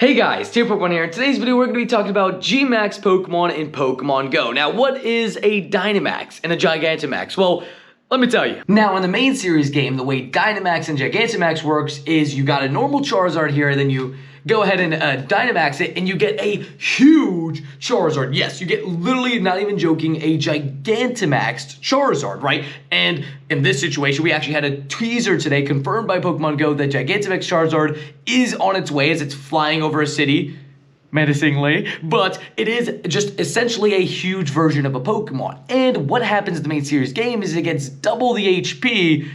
Hey guys, Team Pokemon here. In today's video, we're going to be talking about Max Pokemon in Pokemon Go. Now, what is a Dynamax and a Gigantamax? Well, let me tell you. Now, in the main series game, the way Dynamax and Gigantamax works is you got a normal Charizard here, then you go ahead and Dynamax it, and you get a huge Charizard. Yes, you get literally, not even joking, a Gigantamaxed Charizard, right? And in this situation, we actually had a teaser today confirmed by Pokemon Go that Gigantamax Charizard is on its way as it's flying over a city, menacingly, but it is just essentially a huge version of a Pokemon. And what happens in the main series game is it gets double the HP,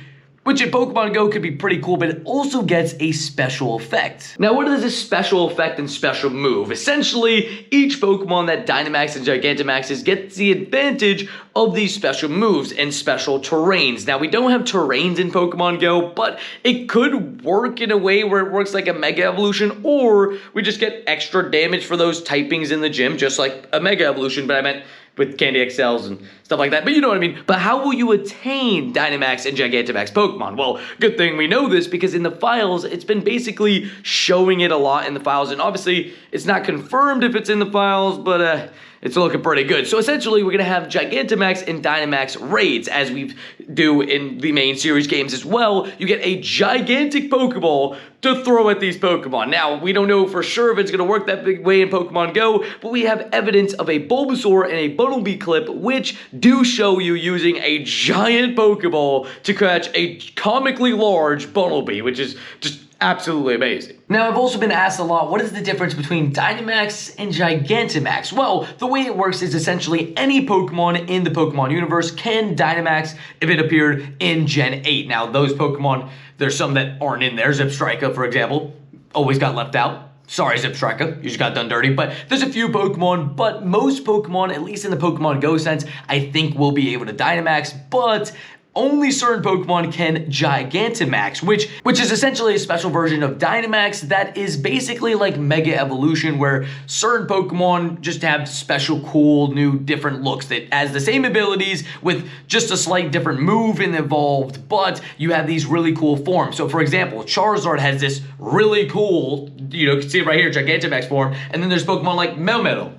which in Pokemon Go could be pretty cool, but it also gets a special effect. Now, what is this special effect and special move? Essentially, each Pokemon that Dynamax and Gigantamaxes gets the advantage of these special moves and special terrains. Now, we don't have terrains in Pokemon Go, but it could work in a way where it works like a Mega Evolution, or we just get extra damage for those typings in the gym, just like a Mega Evolution, but I meant with Candy XLs and stuff like that, but you know what I mean. But how will you attain Dynamax and Gigantamax Pokemon? Well, good thing we know this, because in the files, it's been basically showing it a lot in the files, and obviously, it's not confirmed if it's in the files, but it's looking pretty good. So essentially, we're gonna have Gigantamax and Dynamax raids, as we do in the main series games as well. You get a gigantic Pokeball to throw at these Pokemon. Now, we don't know for sure if it's gonna work that big way in Pokemon Go, but we have evidence of a Bulbasaur and a Bunnelby clip, which do show you using a giant Pokeball to catch a comically large Bunnelby, which is just absolutely amazing. Now, I've also been asked a lot, what is the difference between Dynamax and Gigantamax? Well, the way it works is essentially any Pokemon in the Pokemon universe can Dynamax if it appeared in Gen 8. Now, those Pokemon, there's some that aren't in there. Zipstrika, for example, always got left out. Sorry, Zipstrika, you just got done dirty, but there's a few Pokemon, but most Pokemon, at least in the Pokemon Go sense, I think will be able to Dynamax, but only certain Pokemon can Gigantamax, which is essentially a special version of Dynamax that is basically like Mega Evolution, where certain Pokemon just have special, cool, new, different looks that has the same abilities with just a slight different move involved, but you have these really cool forms. So for example, Charizard has this really cool, you can see it right here, Gigantamax form, and then there's Pokemon like Melmetal,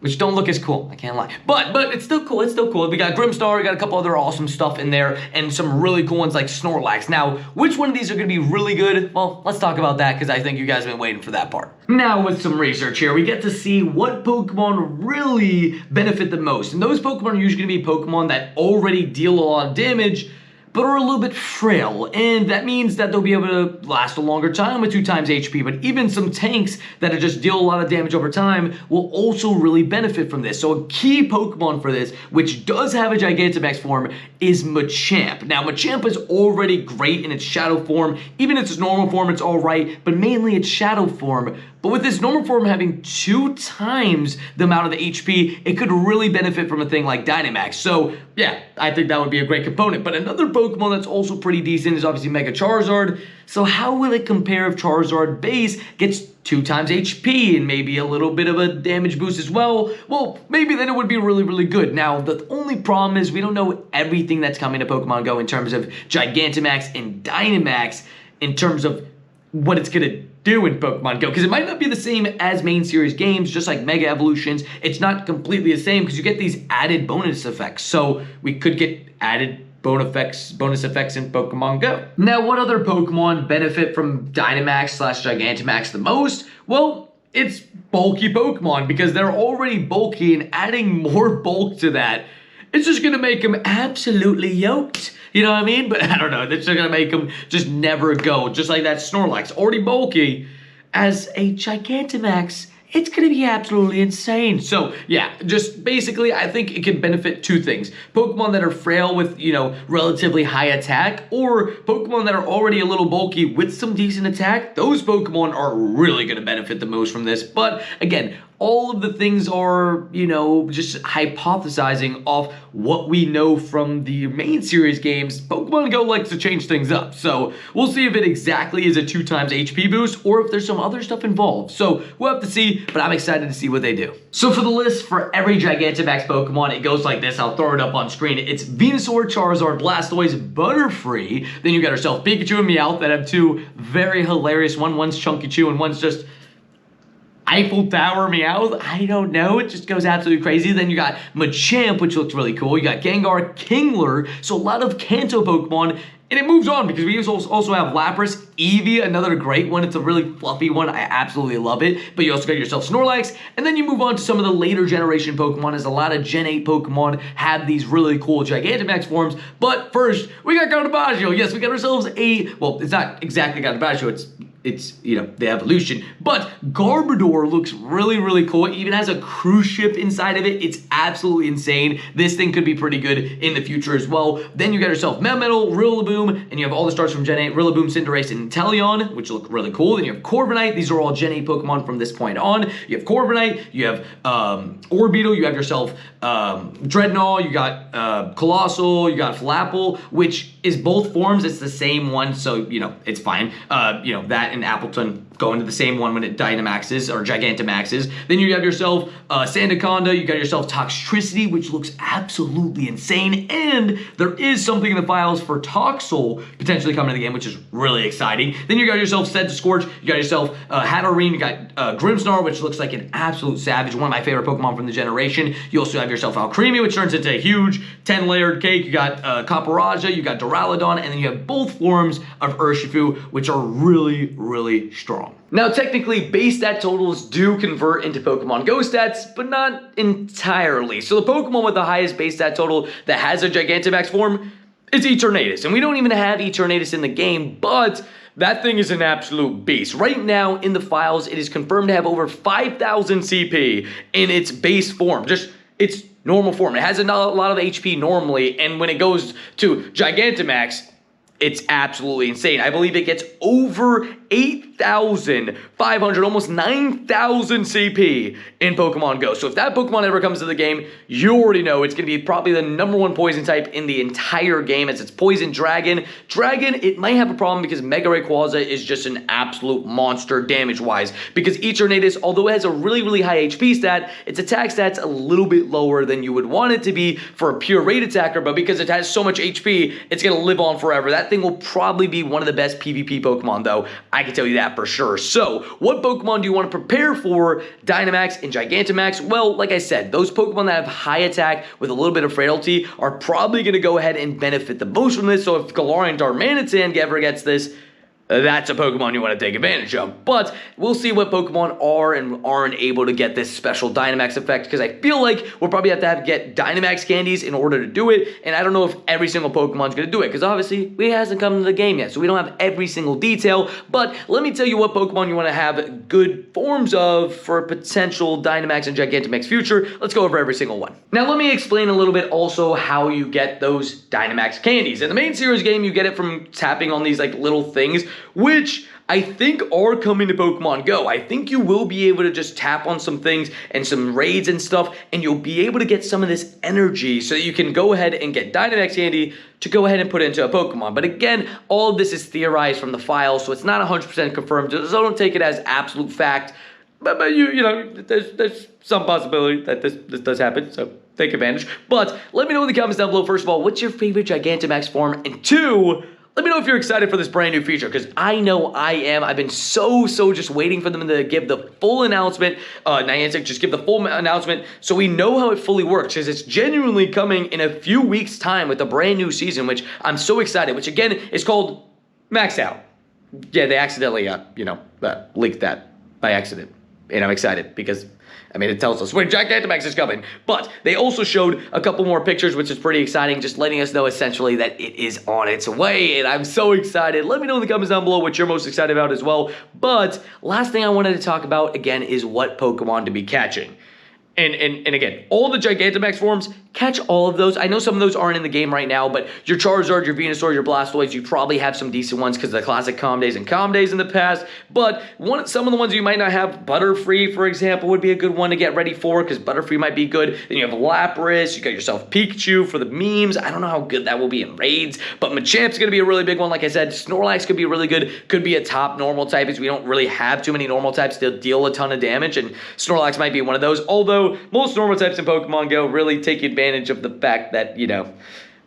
which don't look as cool, I can't lie. But it's still cool, it's still cool. We got Grimmstar, we got a couple other awesome stuff in there, and some really cool ones like Snorlax. Now, which one of these are gonna be really good? Well, let's talk about that, because I think you guys have been waiting for that part. Now, with some research here, we get to see what Pokemon really benefit the most. And those Pokemon are usually gonna be Pokemon that already deal a lot of damage, but are a little bit frail, and that means that they'll be able to last a longer time with 2 times HP, but even some tanks that just deal a lot of damage over time will also really benefit from this. So a key Pokemon for this, which does have a Gigantamax form, is Machamp. Now, Machamp is already great in its Shadow form. Even its normal form, it's alright, but mainly its Shadow form. But with this normal form having 2 times the amount of the HP, it could really benefit from a thing like Dynamax. So, yeah, I think that would be a great component. But another Pokemon that's also pretty decent is obviously Mega Charizard. So how will it compare if Charizard base gets 2 times HP and maybe a little bit of a damage boost as well? Well, maybe then it would be really, really good. Now, the only problem is we don't know everything that's coming to Pokemon Go in terms of Gigantamax and Dynamax, in terms of what it's going to do in Pokemon Go, because it might not be the same as main series games, just like Mega Evolutions. It's not completely the same because you get these added bonus effects. So we could get added bonus effects in Pokemon Go. Now, what other Pokemon benefit from Dynamax / Gigantamax the most? Well, it's bulky Pokemon, because they're already bulky, and adding more bulk to that, it's just gonna make them absolutely yoked. You know what I mean? But I don't know, it's just gonna make them just never go. Just like that Snorlax, already bulky, as a Gigantamax, it's gonna be absolutely insane. So yeah, just basically, I think it can benefit 2 things. Pokemon that are frail with, relatively high attack, or Pokemon that are already a little bulky with some decent attack. Those Pokemon are really gonna benefit the most from this. But again, all of the things are, just hypothesizing off what we know from the main series games. Pokemon Go likes to change things up, so we'll see if it exactly is a 2 times HP boost, or if there's some other stuff involved. So we'll have to see, but I'm excited to see what they do. So for the list for every Gigantamax Pokemon, it goes like this. I'll throw it up on screen. It's Venusaur, Charizard, Blastoise, Butterfree. Then you got yourself Pikachu and Meowth that have 2 very hilarious, one's Chunky Chew and one's just Eiffel Tower Meowth. I don't know. It just goes absolutely crazy. Then you got Machamp, which looks really cool. You got Gengar, Kingler. So a lot of Kanto Pokemon. And it moves on because we also have Lapras, Eevee, another great one. It's a really fluffy one. I absolutely love it. But you also got yourself Snorlax. And then you move on to some of the later generation Pokemon, as a lot of Gen 8 Pokemon have these really cool Gigantamax forms. But first, we got Gardevoir. Yes, we got ourselves a, well, it's not exactly Gardevoir. It's, you know, the evolution. But Garbodor looks really, really cool. It even has a cruise ship inside of it. It's absolutely insane. This thing could be pretty good in the future as well. Then you got yourself Melmetal, Rillaboom, and you have all the stars from Gen 8, Rillaboom, Cinderace, and Inteleon, which look really cool. Then you have Corviknight. These are all Gen 8 Pokemon from this point on. You have Corviknight, you have Orbeetle, you have yourself Dreadnought, you got Colossal, you got Flapple, which is both forms. It's the same one, so, you know, it's fine. You know, that and Appleton go into the same one when it Dynamaxes or Gigantamaxes. Then you have yourself Sandaconda, you got yourself Toxtricity, which looks absolutely insane, and there is something in the files for Toxel potentially coming to the game, which is really exciting. Then you got yourself Scorch, you got yourself Hatterene, you got Grimmsnarl, which looks like an absolute savage, one of my favorite Pokemon from the generation. You also have yourself Alcremie, which turns into a huge 10-layered cake. You got Copperajah, you got Duraludon, and then you have both forms of Urshifu, which are really, really strong. Now, technically, base stat totals do convert into Pokemon Go stats, but not entirely. So the Pokemon with the highest base stat total that has a Gigantamax form is Eternatus. And we don't even have Eternatus in the game, but that thing is an absolute beast. Right now, in the files, it is confirmed to have over 5,000 CP in its base form. Just its normal form. It has a lot of HP normally, and when it goes to Gigantamax, it's absolutely insane. I believe it gets over 8,500, almost 9,000 CP in Pokemon Go. So if that Pokemon ever comes to the game, you already know it's going to be probably the #1 poison type in the entire game, as it's Poison Dragon. Dragon, it might have a problem because Mega Rayquaza is just an absolute monster damage-wise. Because Eternatus, although it has a really, really high HP stat, its attack stat's a little bit lower than you would want it to be for a pure raid attacker, but because it has so much HP, it's going to live on forever. That thing will probably be one of the best PvP Pokemon, though. I can tell you that for sure. So, what Pokemon do you want to prepare for Dynamax and Gigantamax? Well, like I said, those Pokemon that have high attack with a little bit of frailty are probably going to go ahead and benefit the most from this. So, if Galarian Darmanitan ever gets this, that's a Pokemon you want to take advantage of. But we'll see what Pokemon are and aren't able to get this special Dynamax effect, because I feel like we'll probably have to get Dynamax candies in order to do it, and I don't know if every single Pokemon's going to do it, because obviously it hasn't come to the game yet, so we don't have every single detail. But let me tell you what Pokemon you want to have good forms of for a potential Dynamax and Gigantamax future. Let's go over every single one. Now let me explain a little bit also how you get those Dynamax candies. In the main series game, you get it from tapping on these like little things, which I think are coming to Pokemon Go. I think you will be able to just tap on some things and some raids and stuff, and you'll be able to get some of this energy so that you can go ahead and get Dynamax candy to go ahead and put into a Pokemon. But again, all of this is theorized from the file, so it's not 100% confirmed, so don't take it as absolute fact. But you know, there's some possibility that this does happen, so take advantage. But let me know in the comments down below, first of all, what's your favorite Gigantamax form? And two, let me know if you're excited for this brand new feature, because I know I am. I've bed so just waiting for them to give the full announcement. Niantic, just give the full announcement so we know how it fully works, because it's genuinely coming in a few weeks' time with a brand new season, which I'm so excited, which again is called Max Out. Yeah, they accidentally, leaked that by accident. And I'm excited because, I mean, it tells us when Gigantamax is coming. But they also showed a couple more pictures, which is pretty exciting, just letting us know essentially that it is on its way. And I'm so excited. Let me know in the comments down below what you're most excited about as well. But last thing I wanted to talk about, again, is what Pokemon to be catching. And again, all the Gigantamax forms, catch all of those. I know some of those aren't in the game right now, but your Charizard, your Venusaur, your Blastoise, you probably have some decent ones because of the classic Calm Days and Calm Days in the past. But some of the ones you might not have, Butterfree, for example, would be a good one to get ready for, because Butterfree might be good. Then you have Lapras, you got yourself Pikachu for the memes. I don't know how good that will be in raids, but Machamp's going to be a really big one. Like I said, Snorlax could be really good, could be a top normal type, as we don't really have too many normal types to deal a ton of damage, and Snorlax might be one of those, although most normal types in Pokemon Go really take advantage of the fact that,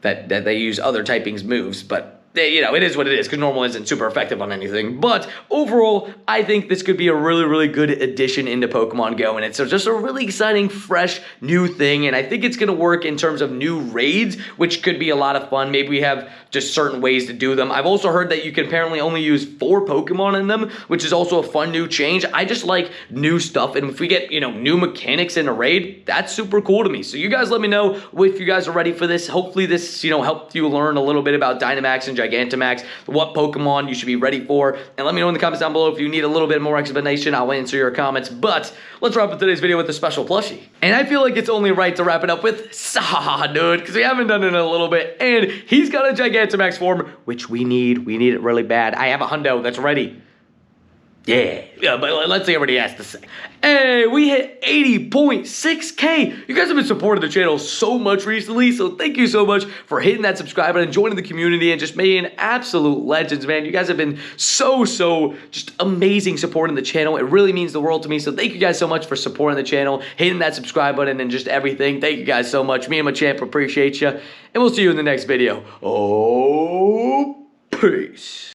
that they use other typings moves, but you know, it is what it is because normal isn't super effective on anything. But overall, I think this could be a really, really good addition into Pokemon Go. And it's just a really exciting, fresh, new thing. And I think it's going to work in terms of new raids, which could be a lot of fun. Maybe we have just certain ways to do them. I've also heard that you can apparently only use 4 Pokemon in them, which is also a fun new change. I just like new stuff. And if we get, you know, new mechanics in a raid, that's super cool to me. So you guys let me know if you guys are ready for this. Hopefully this, you know, helped you learn a little bit about Dynamax and Gigantamax, what Pokemon you should be ready for, and let me know in the comments down below if you need a little bit more explanation. I'll answer your comments, but let's wrap up today's video with a special plushie. And I feel like it's only right to wrap it up with Saw, dude, because we haven't done it in a little bit, and he's got a Gigantamax form, which we need it really bad. I have a hundo that's ready. Yeah, but let's see what everybody has to say. Hey, we hit 80.6K. You guys have been supporting the channel so much recently, so thank you so much for hitting that subscribe button, joining the community, and just being absolute legends, man. You guys have been so just amazing supporting the channel. It really means the world to me, so thank you guys so much for supporting the channel, hitting that subscribe button, and just everything. Thank you guys so much. Me and my champ appreciate you, and we'll see you in the next video. Oh, peace.